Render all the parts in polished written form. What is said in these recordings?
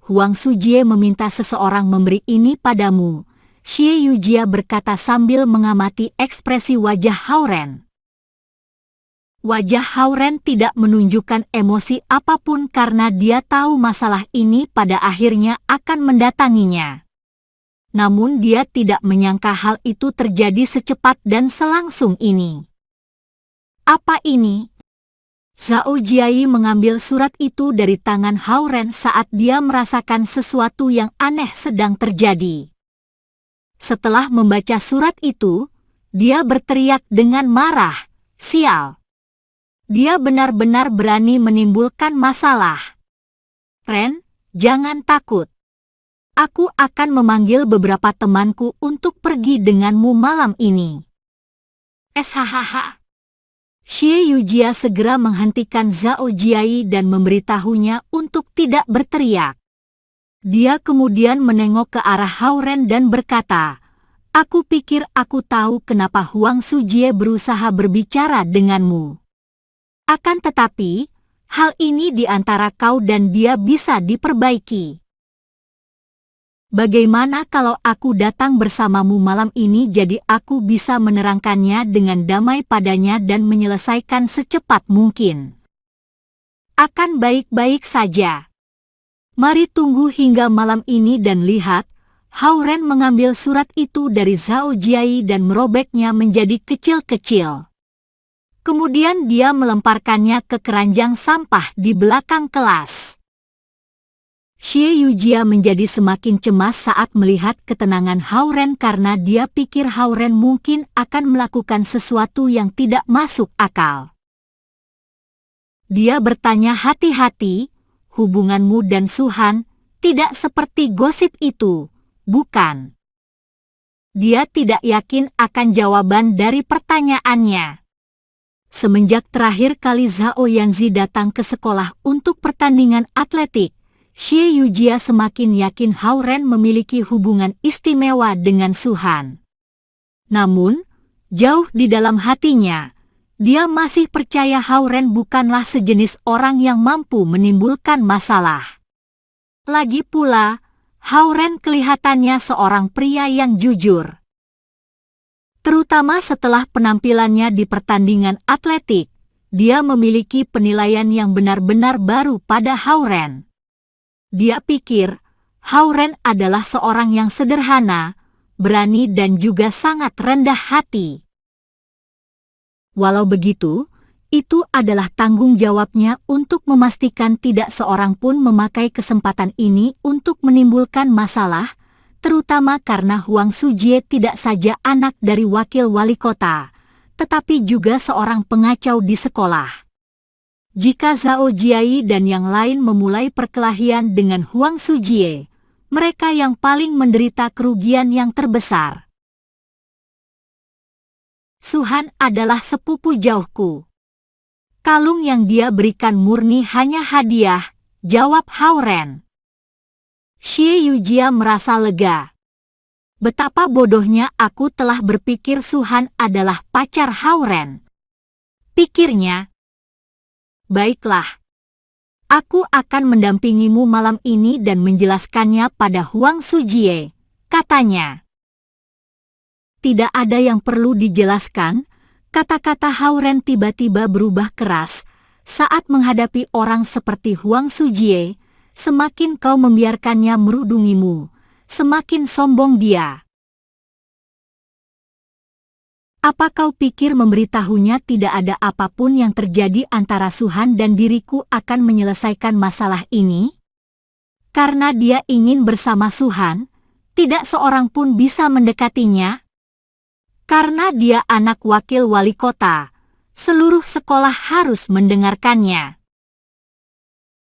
Huang Sujie meminta seseorang memberi ini padamu, Xie Yujia berkata sambil mengamati ekspresi wajah Hao-Ren. Wajah Hao-Ren tidak menunjukkan emosi apapun karena dia tahu masalah ini pada akhirnya akan mendatanginya. Namun dia tidak menyangka hal itu terjadi secepat dan selangsung ini. Apa ini? Zhao Jiai mengambil surat itu dari tangan Hao-Ren saat dia merasakan sesuatu yang aneh sedang terjadi. Setelah membaca surat itu, dia berteriak dengan marah, "Sial! Dia benar-benar berani menimbulkan masalah. Ren, jangan takut. Aku akan memanggil beberapa temanku untuk pergi denganmu malam ini." SHHH. Xie Yujia segera menghentikan Zhao Jiai dan memberitahunya untuk tidak berteriak. Dia kemudian menengok ke arah Hao-Ren dan berkata, "Aku pikir aku tahu kenapa Huang Sujie berusaha berbicara denganmu. Akan tetapi, hal ini di antara kau dan dia bisa diperbaiki. Bagaimana kalau aku datang bersamamu malam ini jadi aku bisa menerangkannya dengan damai padanya dan menyelesaikan secepat mungkin. Akan baik-baik saja. Mari tunggu hingga malam ini dan lihat." Hao-Ren mengambil surat itu dari Zhao Jiai dan merobeknya menjadi kecil-kecil. Kemudian dia melemparkannya ke keranjang sampah di belakang kelas. Xie Yujia menjadi semakin cemas saat melihat ketenangan Hao-Ren karena dia pikir Hao-Ren mungkin akan melakukan sesuatu yang tidak masuk akal. Dia bertanya hati-hati, "Hubunganmu dan Suhan tidak seperti gosip itu, bukan?" Dia tidak yakin akan jawaban dari pertanyaannya. Semenjak terakhir kali Zhao Yanzi datang ke sekolah untuk pertandingan atletik, Xie Yujia semakin yakin Hao-Ren memiliki hubungan istimewa dengan Suhan. Namun, jauh di dalam hatinya, dia masih percaya Hao-Ren bukanlah sejenis orang yang mampu menimbulkan masalah. Lagi pula, Hao-Ren kelihatannya seorang pria yang jujur. Terutama setelah penampilannya di pertandingan atletik, dia memiliki penilaian yang benar-benar baru pada Hao-Ren. Dia pikir Hao-Ren adalah seorang yang sederhana, berani dan juga sangat rendah hati. Walau begitu, itu adalah tanggung jawabnya untuk memastikan tidak seorang pun memakai kesempatan ini untuk menimbulkan masalah, terutama karena Huang Sujie tidak saja anak dari wakil wali kota, tetapi juga seorang pengacau di sekolah. Jika Zhao Jiai dan yang lain memulai perkelahian dengan Huang Sujie, mereka yang paling menderita kerugian yang terbesar. Suhan adalah sepupu jauhku. Kalung yang dia berikan murni hanya hadiah, jawab Hao-Ren. Xie Yujia merasa lega. Betapa bodohnya aku telah berpikir Suhan adalah pacar Hao-Ren. Pikirnya. Baiklah. Aku akan mendampingimu malam ini dan menjelaskannya pada Huang Sujie, katanya. Tidak ada yang perlu dijelaskan, kata-kata Hao-Ren tiba-tiba berubah keras. Saat menghadapi orang seperti Huang Sujie, semakin kau membiarkannya merudungimu, semakin sombong dia. Apa kau pikir memberitahunya tidak ada apapun yang terjadi antara Suhan dan diriku akan menyelesaikan masalah ini? Karena dia ingin bersama Suhan, tidak seorang pun bisa mendekatinya. Karena dia anak wakil wali kota, seluruh sekolah harus mendengarkannya.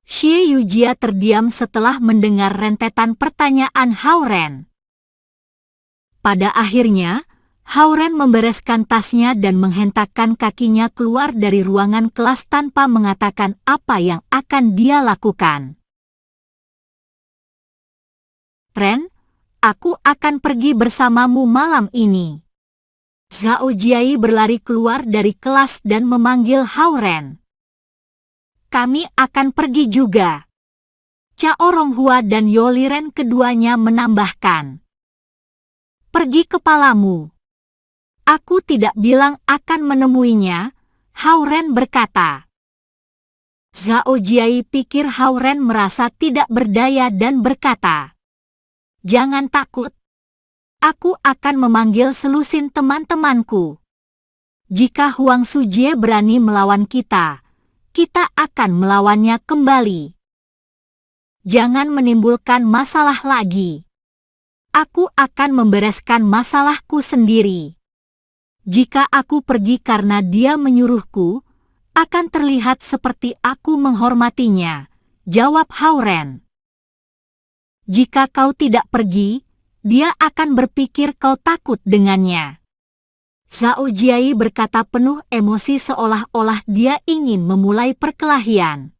Xie Yujia terdiam setelah mendengar rentetan pertanyaan Hao-Ren. Pada akhirnya, Hao-Ren membereskan tasnya dan menghentakkan kakinya keluar dari ruangan kelas tanpa mengatakan apa yang akan dia lakukan. "Ren, aku akan pergi bersamamu malam ini." Zhao Jiai berlari keluar dari kelas dan memanggil Hao-Ren. "Kami akan pergi juga." Chaoronghua dan Yoliren keduanya menambahkan. Pergi kepalamu. Aku tidak bilang akan menemuinya, Hao-Ren berkata. Zhao Jiai pikir Hao-Ren merasa tidak berdaya dan berkata. Jangan takut. Aku akan memanggil selusin teman-temanku. Jika Huang Sujie berani melawan kita, kita akan melawannya kembali. Jangan menimbulkan masalah lagi. Aku akan membereskan masalahku sendiri. Jika aku pergi karena dia menyuruhku, akan terlihat seperti aku menghormatinya, jawab Hao-Ren. Jika kau tidak pergi, dia akan berpikir kau takut dengannya. Zhao Jiai berkata penuh emosi seolah-olah dia ingin memulai perkelahian.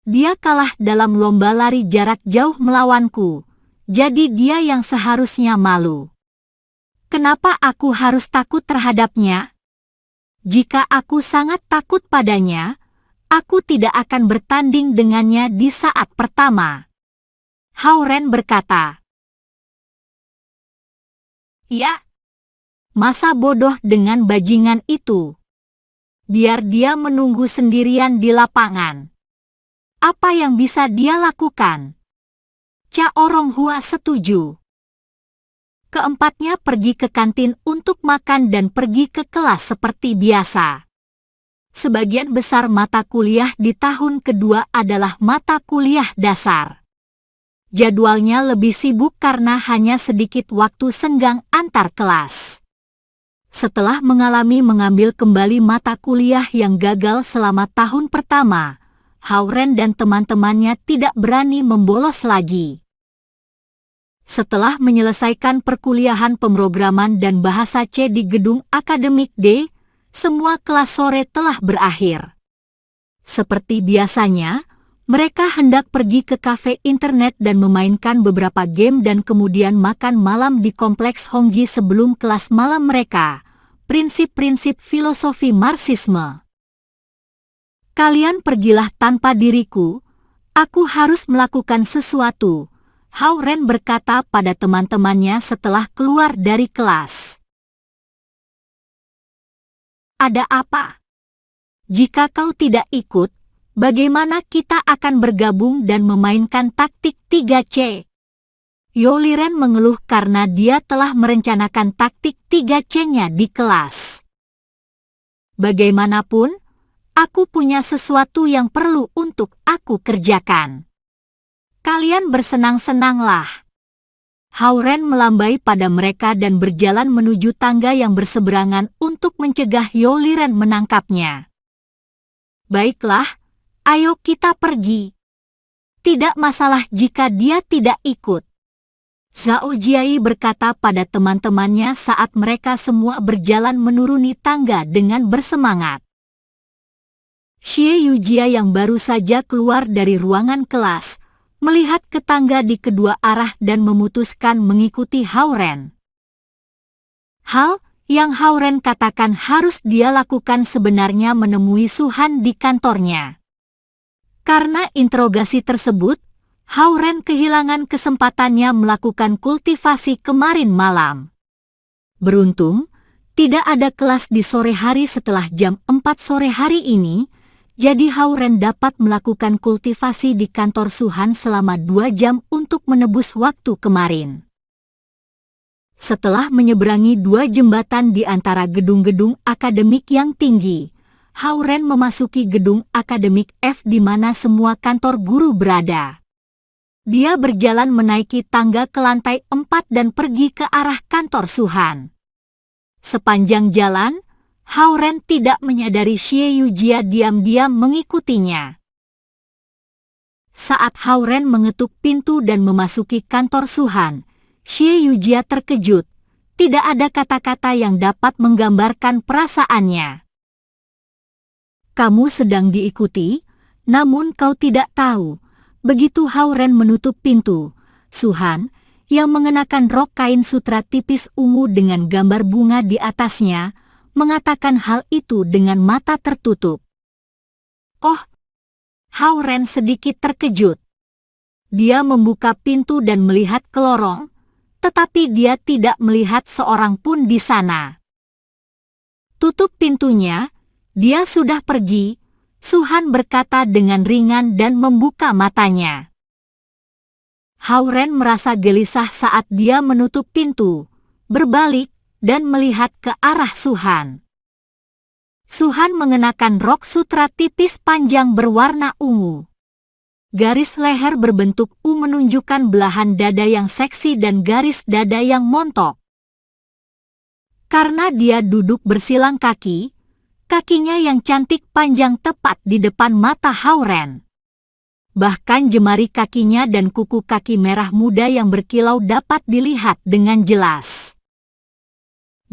Dia kalah dalam lomba lari jarak jauh melawanku. Jadi dia yang seharusnya malu. Kenapa aku harus takut terhadapnya? Jika aku sangat takut padanya, aku tidak akan bertanding dengannya di saat pertama. Hao-Ren berkata. Ya, masa bodoh dengan bajingan itu. Biar dia menunggu sendirian di lapangan. Apa yang bisa dia lakukan? Chaoronghua setuju. Keempatnya pergi ke kantin untuk makan dan pergi ke kelas seperti biasa. Sebagian besar mata kuliah di tahun kedua adalah mata kuliah dasar. Jadwalnya lebih sibuk karena hanya sedikit waktu senggang antar kelas. Setelah mengambil kembali mata kuliah yang gagal selama tahun pertama, Hao-Ren dan teman-temannya tidak berani membolos lagi. Setelah menyelesaikan perkuliahan pemrograman dan bahasa C di gedung akademik D, semua kelas sore telah berakhir. Seperti biasanya, mereka hendak pergi ke kafe internet dan memainkan beberapa game dan kemudian makan malam di kompleks Hongji sebelum kelas malam mereka, prinsip-prinsip filosofi Marxisme. Kalian pergilah tanpa diriku, aku harus melakukan sesuatu, Hao-Ren berkata pada teman-temannya setelah keluar dari kelas. Ada apa? Jika kau tidak ikut, bagaimana kita akan bergabung dan memainkan taktik 3C? Yoliren mengeluh karena dia telah merencanakan taktik 3C-nya di kelas. Bagaimanapun, aku punya sesuatu yang perlu untuk aku kerjakan. Kalian bersenang-senanglah. Hao-Ren melambai pada mereka dan berjalan menuju tangga yang berseberangan untuk mencegah Yoliren menangkapnya. Baiklah, ayo kita pergi. Tidak masalah jika dia tidak ikut. Zhao Jiai berkata pada teman-temannya saat mereka semua berjalan menuruni tangga dengan bersemangat. Xie Yujia yang baru saja keluar dari ruangan kelas, melihat ke tangga di kedua arah dan memutuskan mengikuti Hao-Ren. Hal yang Hao-Ren katakan harus dia lakukan sebenarnya menemui Su-Han di kantornya. Karena interogasi tersebut, Hao-Ren kehilangan kesempatannya melakukan kultivasi kemarin malam. Beruntung, tidak ada kelas di sore hari setelah jam 4 sore hari ini, jadi Hao-Ren dapat melakukan kultivasi di kantor Su-Han selama 2 jam untuk menebus waktu kemarin. Setelah menyeberangi 2 jembatan di antara gedung-gedung akademik yang tinggi, Hao-Ren memasuki gedung akademik F di mana semua kantor guru berada. Dia berjalan menaiki tangga ke lantai 4 dan pergi ke arah kantor Su-Han. Sepanjang jalan, Hao-Ren tidak menyadari Xie Yujia diam-diam mengikutinya. Saat Hao-Ren mengetuk pintu dan memasuki kantor Su-Han, Xie Yujia terkejut. Tidak ada kata-kata yang dapat menggambarkan perasaannya. Kamu sedang diikuti, namun kau tidak tahu. Begitu Hao-Ren menutup pintu, Su-Han, yang mengenakan rok kain sutra tipis ungu dengan gambar bunga di atasnya, mengatakan hal itu dengan mata tertutup. Oh, Hao-Ren sedikit terkejut. Dia membuka pintu dan melihat ke lorong, tetapi dia tidak melihat seorang pun di sana. Tutup pintunya, dia sudah pergi, Suhan berkata dengan ringan dan membuka matanya. Hao-Ren merasa gelisah saat dia menutup pintu, berbalik, dan melihat ke arah Suhan. Suhan mengenakan rok sutra tipis panjang berwarna ungu. Garis leher berbentuk U menunjukkan belahan dada yang seksi dan garis dada yang montok. Karena dia duduk bersilang kaki, kakinya yang cantik panjang tepat di depan mata Hao-Ren. Bahkan jemari kakinya dan kuku kaki merah muda yang berkilau dapat dilihat dengan jelas.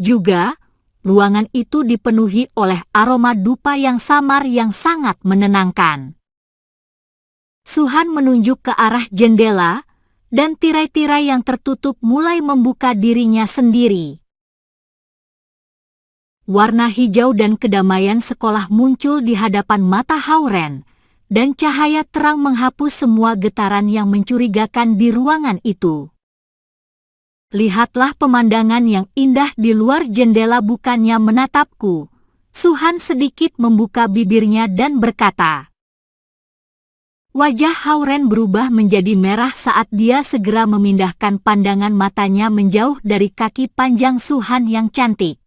Juga, ruangan itu dipenuhi oleh aroma dupa yang samar yang sangat menenangkan. Suhan menunjuk ke arah jendela, dan tirai-tirai yang tertutup mulai membuka dirinya sendiri. Warna hijau dan kedamaian sekolah muncul di hadapan mata Hao-Ren, dan cahaya terang menghapus semua getaran yang mencurigakan di ruangan itu. Lihatlah pemandangan yang indah di luar jendela, bukannya menatapku. Suhan sedikit membuka bibirnya dan berkata. Wajah Hao-Ren berubah menjadi merah saat dia segera memindahkan pandangan matanya menjauh dari kaki panjang Suhan yang cantik.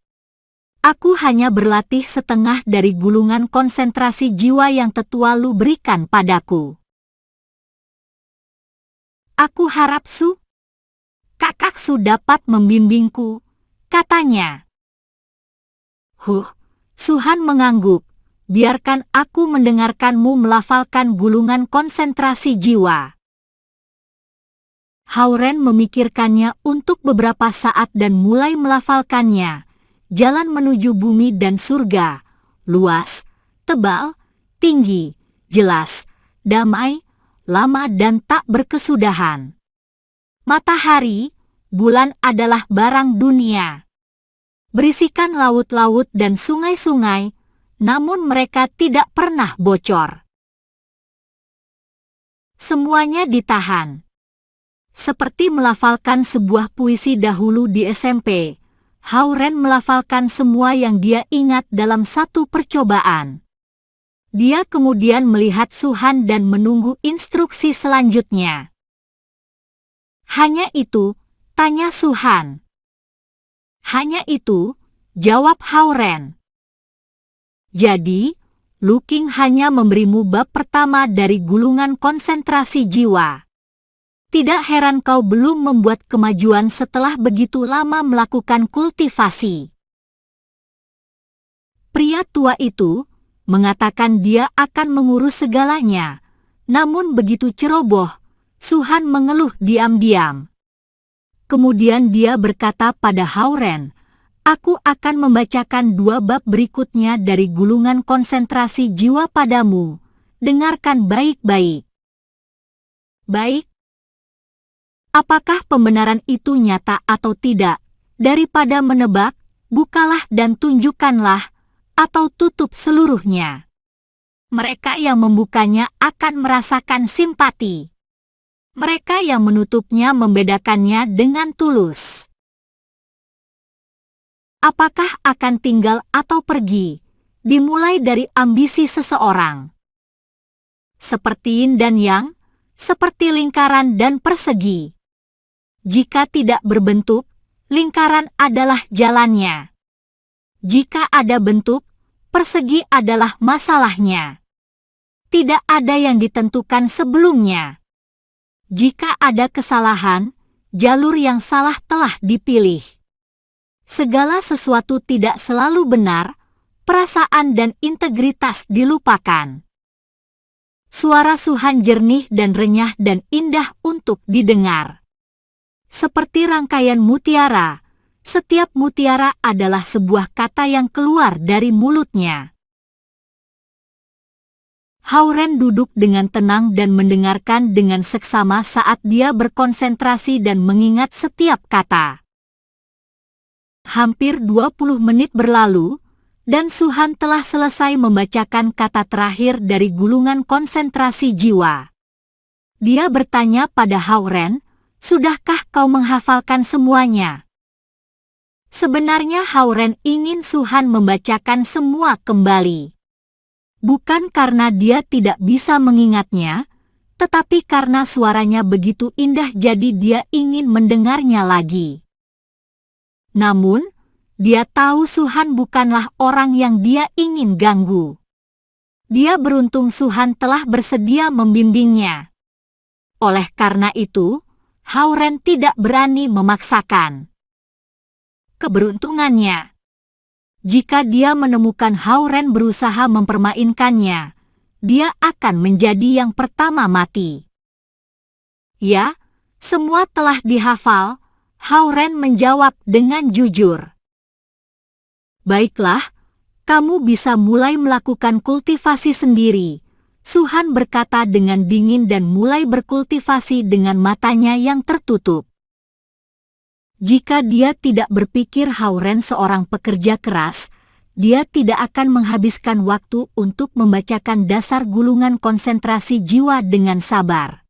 Aku hanya berlatih setengah dari gulungan konsentrasi jiwa yang tetua Lu berikan padaku. Aku harap kakak Su dapat membimbingku, katanya. Suhan mengangguk. Biarkan aku mendengarkanmu melafalkan gulungan konsentrasi jiwa. Hao-Ren memikirkannya untuk beberapa saat dan mulai melafalkannya. Jalan menuju bumi dan surga, luas, tebal, tinggi, jelas, damai, lama dan tak berkesudahan. Matahari, bulan adalah barang dunia. Berisikan laut-laut dan sungai-sungai, namun mereka tidak pernah bocor. Semuanya ditahan. Seperti melafalkan sebuah puisi dahulu di SMP, Hao-Ren melafalkan semua yang dia ingat dalam satu percobaan. Dia kemudian melihat Suhan dan menunggu instruksi selanjutnya. Hanya itu, tanya Suhan. Hanya itu, jawab Hao-Ren. Jadi, Lu Qing hanya memberimu bab pertama dari gulungan konsentrasi jiwa. Tidak heran kau belum membuat kemajuan setelah begitu lama melakukan kultivasi. Pria tua itu mengatakan dia akan mengurus segalanya, namun begitu ceroboh, Suhan mengeluh diam-diam. Kemudian dia berkata pada Hao-Ren, aku akan membacakan 2 bab berikutnya dari gulungan konsentrasi jiwa padamu. Dengarkan baik-baik. Baik. Apakah pembenaran itu nyata atau tidak? Daripada menebak, bukalah dan tunjukkanlah, atau tutup seluruhnya. Mereka yang membukanya akan merasakan simpati. Mereka yang menutupnya membedakannya dengan tulus. Apakah akan tinggal atau pergi, dimulai dari ambisi seseorang. Seperti yin dan yang, seperti lingkaran dan persegi. Jika tidak berbentuk, lingkaran adalah jalannya. Jika ada bentuk, persegi adalah masalahnya. Tidak ada yang ditentukan sebelumnya. Jika ada kesalahan, jalur yang salah telah dipilih. Segala sesuatu tidak selalu benar, perasaan dan integritas dilupakan. Suara Suhan jernih dan renyah dan indah untuk didengar. Seperti rangkaian mutiara, setiap mutiara adalah sebuah kata yang keluar dari mulutnya. Hao-Ren duduk dengan tenang dan mendengarkan dengan seksama saat dia berkonsentrasi dan mengingat setiap kata. Hampir 20 menit berlalu, dan Suhan telah selesai membacakan kata terakhir dari gulungan konsentrasi jiwa. Dia bertanya pada Hauren, "Sudahkah kau menghafalkan semuanya?" Sebenarnya Hauren ingin Suhan membacakan semua kembali. Bukan karena dia tidak bisa mengingatnya, tetapi karena suaranya begitu indah jadi dia ingin mendengarnya lagi. Namun, dia tahu Suhan bukanlah orang yang dia ingin ganggu. Dia beruntung Suhan telah bersedia membimbingnya. Oleh karena itu, Hauren tidak berani memaksakan. Keberuntungannya, jika dia menemukan Hauren berusaha mempermainkannya, dia akan menjadi yang pertama mati. "Ya, semua telah dihafal," Hauren menjawab dengan jujur. "Baiklah, kamu bisa mulai melakukan kultivasi sendiri," Suhan berkata dengan dingin dan mulai berkultivasi dengan matanya yang tertutup. Jika dia tidak berpikir Hauren seorang pekerja keras, dia tidak akan menghabiskan waktu untuk membacakan dasar gulungan konsentrasi jiwa dengan sabar.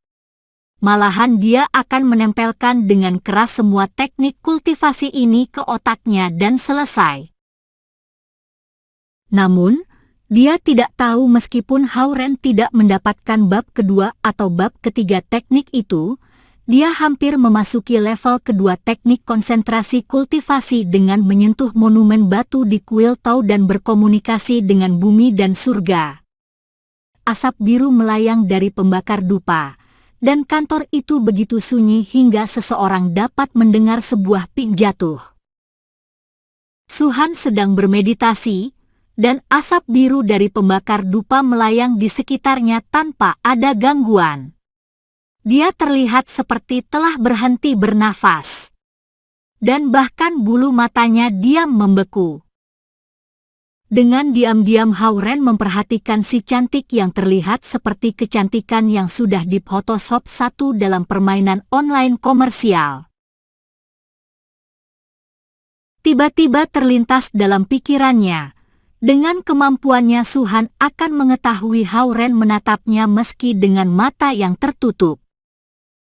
Malahan dia akan menempelkan dengan keras semua teknik kultivasi ini ke otaknya dan selesai. Namun, dia tidak tahu meskipun Hauren tidak mendapatkan bab kedua atau bab ketiga teknik itu, dia hampir memasuki level kedua teknik konsentrasi kultivasi dengan menyentuh monumen batu di kuil Tau dan berkomunikasi dengan bumi dan surga. Asap biru melayang dari pembakar dupa, dan kantor itu begitu sunyi hingga seseorang dapat mendengar sebuah ping jatuh. Suhan sedang bermeditasi, dan asap biru dari pembakar dupa melayang di sekitarnya tanpa ada gangguan. Dia terlihat seperti telah berhenti bernafas. Dan bahkan bulu matanya diam membeku. Dengan diam-diam Hauren memperhatikan si cantik yang terlihat seperti kecantikan yang sudah di-Photoshop satu dalam permainan online komersial. Tiba-tiba terlintas dalam pikirannya, dengan kemampuannya Suhan akan mengetahui Hauren menatapnya meski dengan mata yang tertutup.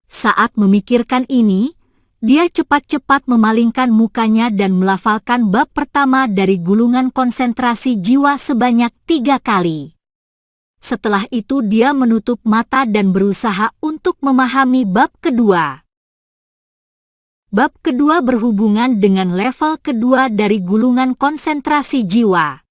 Saat memikirkan ini, dia cepat-cepat memalingkan mukanya dan melafalkan bab pertama dari gulungan konsentrasi jiwa sebanyak 3 kali. Setelah itu dia menutup mata dan berusaha untuk memahami bab kedua. Bab kedua berhubungan dengan level kedua dari gulungan konsentrasi jiwa.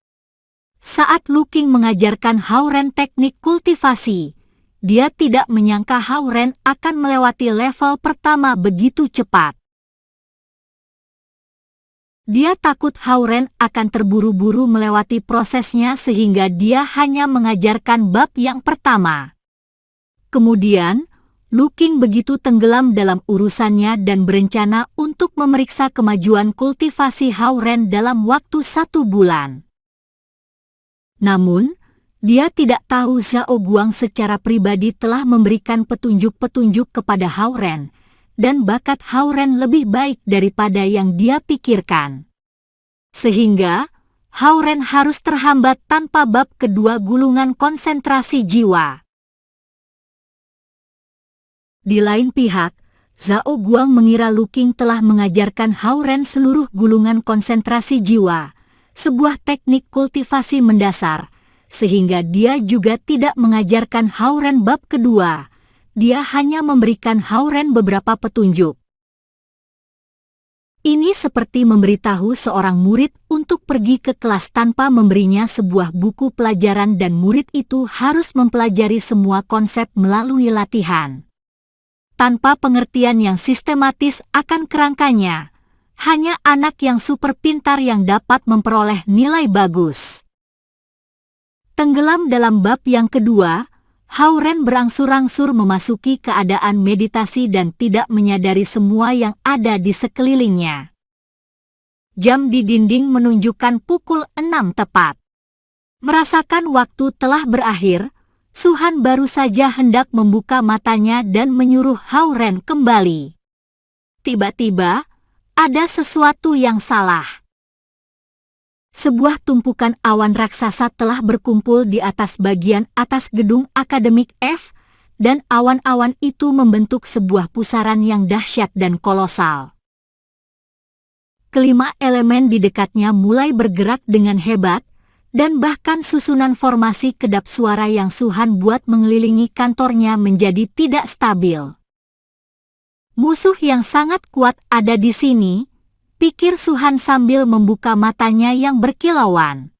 Saat Luking mengajarkan Hauren teknik kultivasi, dia tidak menyangka Hauren akan melewati level pertama begitu cepat. Dia takut Hauren akan terburu-buru melewati prosesnya sehingga dia hanya mengajarkan bab yang pertama. Kemudian, Luking begitu tenggelam dalam urusannya dan berencana untuk memeriksa kemajuan kultivasi Hauren dalam waktu 1 bulan. Namun, dia tidak tahu Zhao Guang secara pribadi telah memberikan petunjuk-petunjuk kepada Hauren, dan bakat Hauren lebih baik daripada yang dia pikirkan. Sehingga, Hauren harus terhambat tanpa bab kedua gulungan konsentrasi jiwa. Di lain pihak, Zhao Guang mengira Luking telah mengajarkan Hauren seluruh gulungan konsentrasi jiwa, sebuah teknik kultivasi mendasar, sehingga dia juga tidak mengajarkan Hauren bab kedua. Dia hanya memberikan Hauren beberapa petunjuk. Ini seperti memberitahu seorang murid untuk pergi ke kelas tanpa memberinya sebuah buku pelajaran dan murid itu harus mempelajari semua konsep melalui latihan. Tanpa pengertian yang sistematis akan kerangkanya, hanya anak yang super pintar yang dapat memperoleh nilai bagus. Tenggelam dalam bab yang kedua, Hauren berangsur-angsur memasuki keadaan meditasi dan tidak menyadari semua yang ada di sekelilingnya. Jam di dinding menunjukkan pukul 6 tepat. Merasakan waktu telah berakhir, Suhan baru saja hendak membuka matanya dan menyuruh Hauren kembali. Tiba-tiba, ada sesuatu yang salah. Sebuah tumpukan awan raksasa telah berkumpul di atas bagian atas gedung akademik F, dan awan-awan itu membentuk sebuah pusaran yang dahsyat dan kolosal. Kelima elemen di dekatnya mulai bergerak dengan hebat, dan bahkan susunan formasi kedap suara yang Suhan buat mengelilingi kantornya menjadi tidak stabil. Musuh yang sangat kuat ada di sini, pikir Suhan sambil membuka matanya yang berkilauan.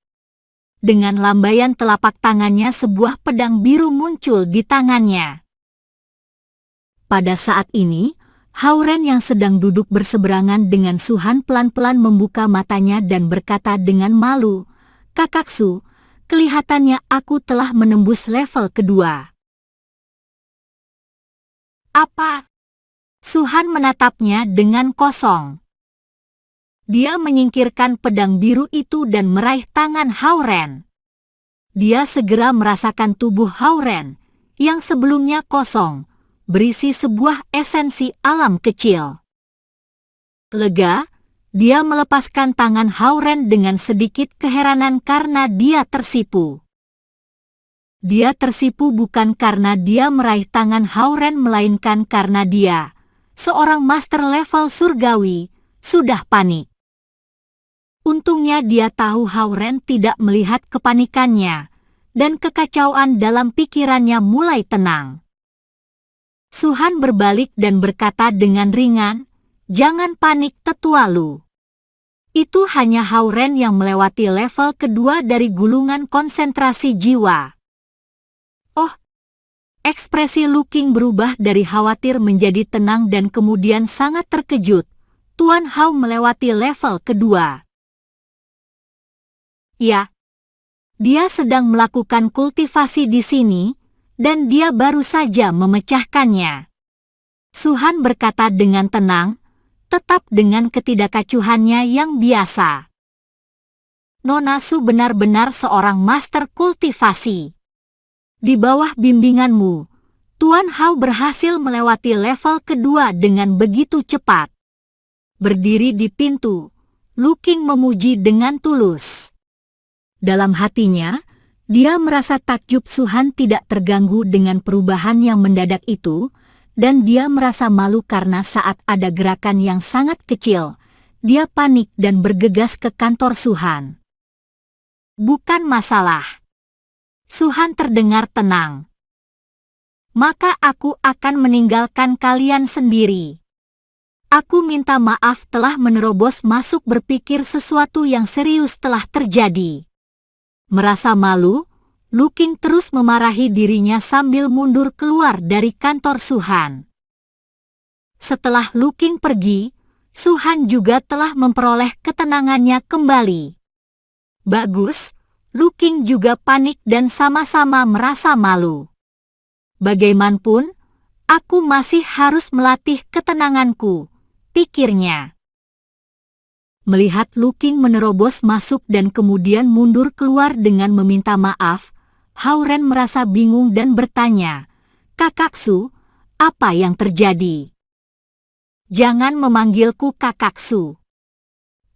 Dengan lambaian telapak tangannya sebuah pedang biru muncul di tangannya. Pada saat ini, Hauren yang sedang duduk berseberangan dengan Suhan pelan-pelan membuka matanya dan berkata dengan malu, "Kakaksu, kelihatannya aku telah menembus level kedua." "Apa?" Suhan menatapnya dengan kosong. Dia menyingkirkan pedang biru itu dan meraih tangan Hauren. Dia segera merasakan tubuh Hauren, yang sebelumnya kosong, berisi sebuah esensi alam kecil. Lega, dia melepaskan tangan Hauren dengan sedikit keheranan karena dia tersipu. Dia tersipu bukan karena dia meraih tangan Hauren melainkan karena dia, seorang master level surgawi, sudah panik. Untungnya dia tahu Hauren tidak melihat kepanikannya, dan kekacauan dalam pikirannya mulai tenang. Suhan berbalik dan berkata dengan ringan, "Jangan panik tetua Lu. Itu hanya Hauren yang melewati level kedua dari gulungan konsentrasi jiwa." "Oh." Ekspresi Lu Qing berubah dari khawatir menjadi tenang dan kemudian sangat terkejut. "Tuan Hao melewati level kedua." "Ya, dia sedang melakukan kultivasi di sini, dan dia baru saja memecahkannya." Suhan berkata dengan tenang, tetap dengan ketidakacuhannya yang biasa. "Nona Su benar-benar seorang master kultivasi. Di bawah bimbinganmu, Tuan Hao berhasil melewati level kedua dengan begitu cepat." Berdiri di pintu, Lu Qing memuji dengan tulus. Dalam hatinya, dia merasa takjub Suhan tidak terganggu dengan perubahan yang mendadak itu, dan dia merasa malu karena saat ada gerakan yang sangat kecil, dia panik dan bergegas ke kantor Suhan. "Bukan masalah." Suhan terdengar tenang. "Maka aku akan meninggalkan kalian sendiri. Aku minta maaf telah menerobos masuk berpikir sesuatu yang serius telah terjadi." Merasa malu, Lu Qing terus memarahi dirinya sambil mundur keluar dari kantor Suhan. Setelah Lu Qing pergi, Suhan juga telah memperoleh ketenangannya kembali. Bagus, Lu Qing juga panik dan sama-sama merasa malu. "Bagaimanapun, aku masih harus melatih ketenanganku," pikirnya. Melihat Lu Qing menerobos masuk dan kemudian mundur keluar dengan meminta maaf, Hauren merasa bingung dan bertanya, "Kakaksu, apa yang terjadi?" "Jangan memanggilku Kakaksu.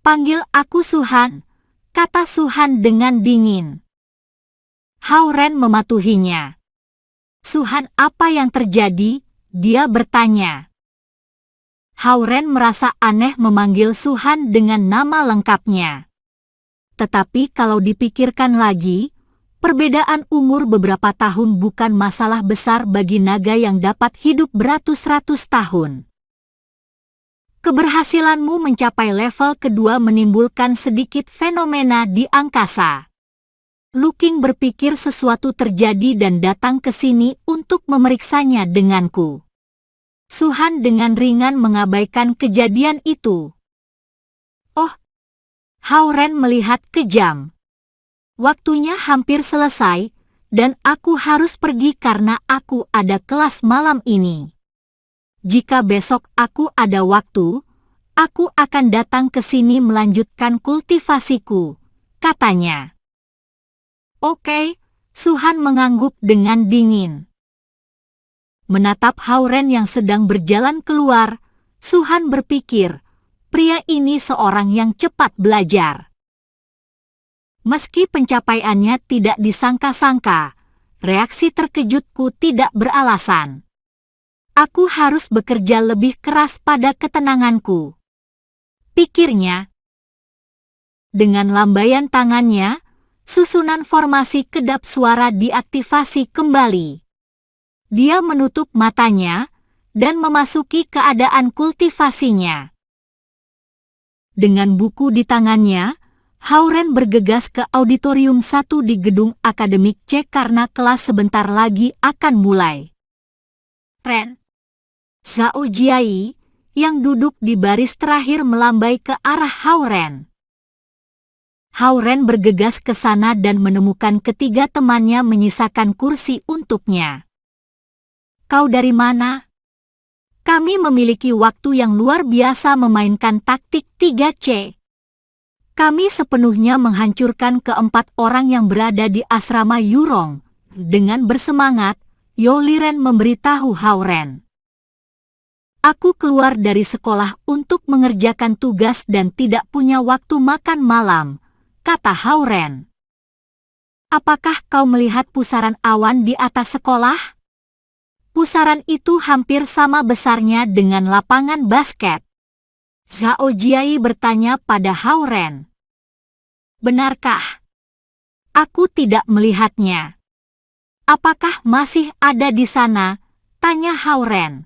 Panggil aku Suhan," kata Suhan dengan dingin. Hauren mematuhinya. "Suhan, apa yang terjadi?" dia bertanya. Hauren merasa aneh memanggil Suhan dengan nama lengkapnya. Tetapi kalau dipikirkan lagi, perbedaan umur beberapa tahun bukan masalah besar bagi naga yang dapat hidup beratus-ratus tahun. "Keberhasilanmu mencapai level kedua menimbulkan sedikit fenomena di angkasa." Lu Qing berpikir sesuatu terjadi dan datang ke sini untuk memeriksanya denganku. Suhan dengan ringan mengabaikan kejadian itu. "Oh." Hauren melihat ke jam. "Waktunya hampir selesai, dan aku harus pergi karena aku ada kelas malam ini. Jika besok aku ada waktu, aku akan datang ke sini melanjutkan kultivasiku," katanya. "Oke." Suhan mengangguk dengan dingin. Menatap Hauren yang sedang berjalan keluar, Suhan berpikir, pria ini seorang yang cepat belajar. Meski pencapaiannya tidak disangka-sangka, Reaksi terkejutku tidak beralasan. Aku harus bekerja lebih keras pada ketenanganku, pikirnya. Dengan lambaian tangannya, susunan formasi kedap suara diaktifasi kembali. Dia menutup matanya dan memasuki keadaan kultivasinya. Dengan buku di tangannya, Hauren bergegas ke auditorium 1 di gedung akademik C karena kelas sebentar lagi akan mulai. Ren, Zhao Jiai, yang duduk di baris terakhir melambai ke arah Hauren. Hauren bergegas ke sana dan menemukan ketiga temannya menyisakan kursi untuknya. Kau dari mana? Kami memiliki waktu yang luar biasa memainkan taktik 3C. Kami sepenuhnya menghancurkan keempat orang yang berada di asrama Yurong. Dengan bersemangat, Yoliren memberitahu Hauren. Aku keluar dari sekolah untuk mengerjakan tugas dan tidak punya waktu makan malam, kata Hauren. Apakah kau melihat pusaran awan di atas sekolah? Pusaran itu hampir sama besarnya dengan lapangan basket. Zhao Jiai bertanya pada Hauren. Benarkah? Aku tidak melihatnya. Apakah masih ada di sana? Tanya Hauren.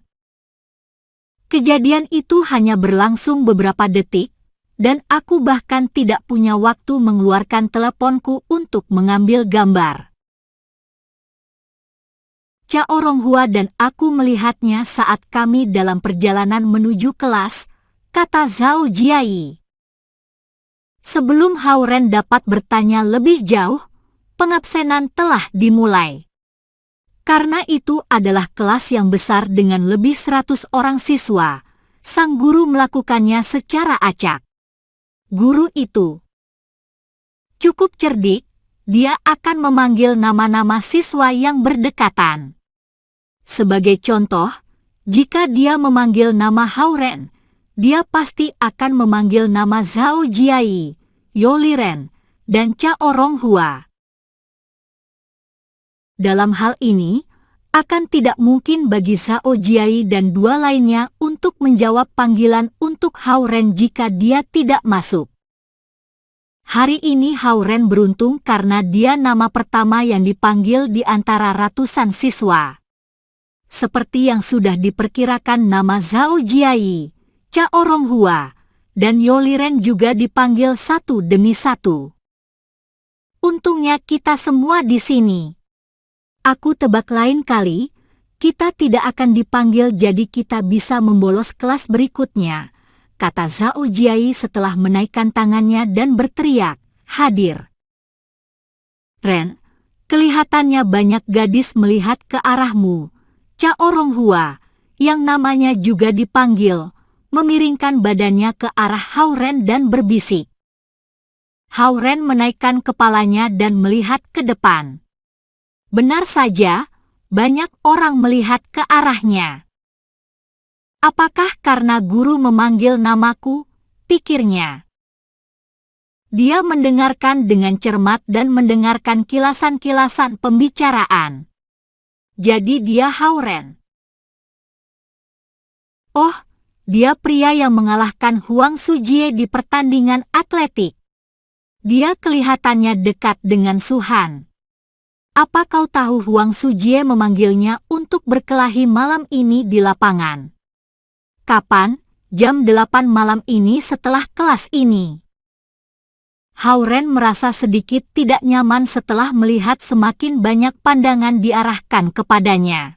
Kejadian itu hanya berlangsung beberapa detik, dan aku bahkan tidak punya waktu mengeluarkan teleponku untuk mengambil gambar. Cha Oronghua dan aku melihatnya saat kami dalam perjalanan menuju kelas, kata Zhao Jiai. Sebelum Hauren dapat bertanya lebih jauh, pengabsenan telah dimulai. Karena itu adalah kelas yang besar dengan lebih 100 orang siswa, sang guru melakukannya secara acak. Guru itu cukup cerdik, dia akan memanggil nama-nama siswa yang berdekatan. Sebagai contoh, jika dia memanggil nama Hauren, dia pasti akan memanggil nama Zhao Jiai, Yoliren, dan Cha Oronghua. Dalam hal ini, akan tidak mungkin bagi Zhao Jiai dan dua lainnya untuk menjawab panggilan untuk Hauren jika dia tidak masuk. Hari ini Hauren beruntung karena dia nama pertama yang dipanggil di antara ratusan siswa. Seperti yang sudah diperkirakan, nama Zhao Jiai, Cha Oronghua, dan Yoliren juga dipanggil satu demi satu. Untungnya kita semua di sini. Aku tebak lain kali, kita tidak akan dipanggil jadi kita bisa membolos kelas berikutnya, kata Zhao Jiai setelah menaikkan tangannya dan berteriak, hadir. Ren, kelihatannya banyak gadis melihat ke arahmu. Cha Oronghua, yang namanya juga dipanggil, memiringkan badannya ke arah Hauren dan berbisik. Hauren menaikkan kepalanya dan melihat ke depan. Benar saja, banyak orang melihat ke arahnya. Apakah karena guru memanggil namaku? Pikirnya. Dia mendengarkan dengan cermat dan mendengarkan kilasan-kilasan pembicaraan. Jadi dia Hauren. Oh, dia pria yang mengalahkan Huang Sujie di pertandingan atletik. Dia kelihatannya dekat dengan Suhan. Apa kau tahu Huang Sujie memanggilnya untuk berkelahi malam ini di lapangan? Kapan? Jam 8 malam ini setelah kelas ini. Hauren merasa sedikit tidak nyaman setelah melihat semakin banyak pandangan diarahkan kepadanya.